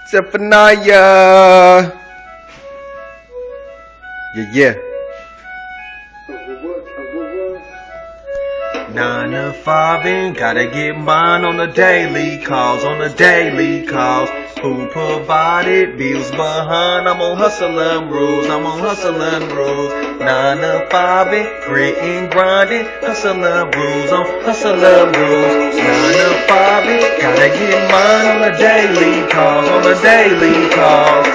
Zephaniah. Yeah. 9 to 5 and gotta get mine on the daily calls, Who provided bills behind? I'm on hustling rules, 9 to 5 and grit and grinding, hustling rules, 9 to 5 and gotta get mine on the daily calls,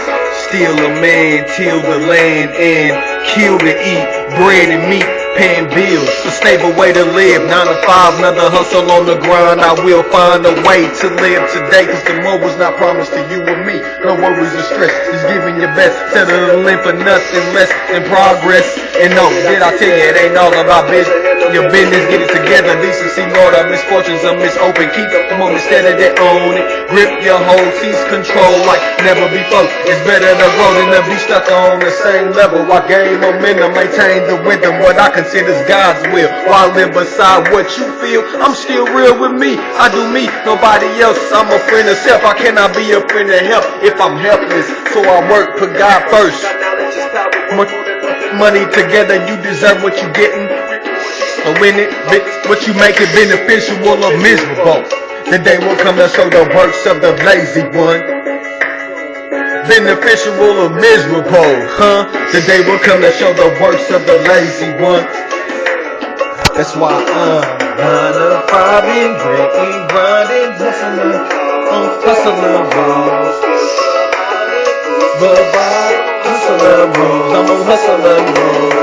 Steal a man, till the land and kill to eat, bread and meat. Paying bills, a stable way to live. 9 to 5, another hustle on the grind. I will find a way to live today, cause tomorrow's not promised to you or me. No worries or stress, just giving your best. Settling for nothing less than progress. And no, did I tell you, it ain't all about business. Your business, get it together. Decency, order, misfortunes are misopen. Keep the moment steady, they own it. Grip your hold, seize control like never before. It's better to grow than to be stuck on the same level. I gain momentum, maintain the rhythm. What I consider's God's will. While I live beside what you feel, I'm still real with me. I do me, nobody else. I'm a friend of self. I cannot be a friend of help if I'm helpless. So I work, put God first. Money together, you deserve what you getting. So in it, what you make it beneficial or miserable. The day will come to show the works of the lazy one. Beneficial or miserable, The day will come to show the works of the lazy one. That's why I'm 9 to 5 and grinding, hustling rules. Hustling rules, I'm on hustling rules.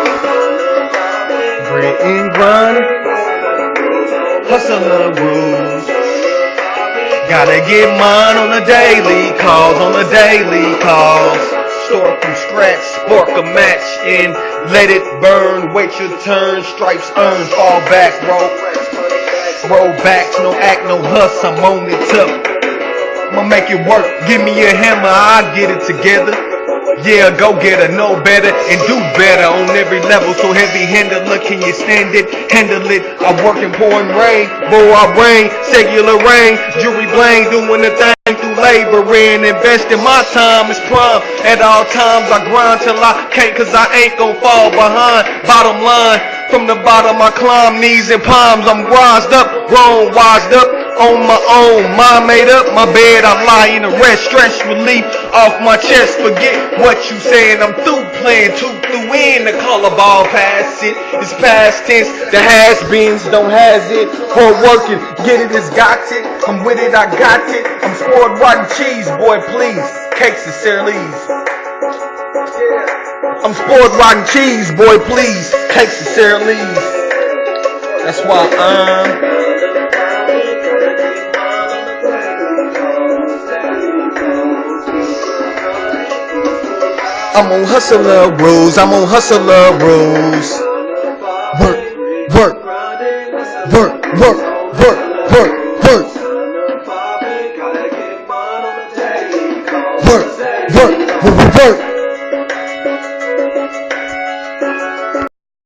Grit and grind, hustling rules. Gotta get mine on the daily calls, Start from scratch, spark a match and let it burn. Wait your turn, stripes earned, fall back, roll back, no act, no hustle, I'm on it tough. I'ma make it work, give me a hammer, I'll get it together. Yeah, go get her, know better and do better on every level. So heavy-handed, look, can you stand it? Handle it. I work in pouring rain, I rain, secular rain, jewelry bling, doing the thing through laboring, investing my time is prime. At all times I grind till I can't, cause I ain't gon' fall behind. Bottom line, from the bottom I climb, knees and palms. I'm wised up, grown, wised up. On my own, mind made up, my bed I lie in a rest, stress relief off my chest. Forget what you saying, I'm through playing, through in the color ball, pass it. It's past tense, the has-beens don't has it. Hard working, get it, it's got it. I'm with it, I got it. I'm spoiled rotten cheese, boy, please. Cakes and Sara Lee's. I'm spoiled rotten cheese, boy, please. Cakes and Sara Lee's. That's why I'm on hustler rules, Work.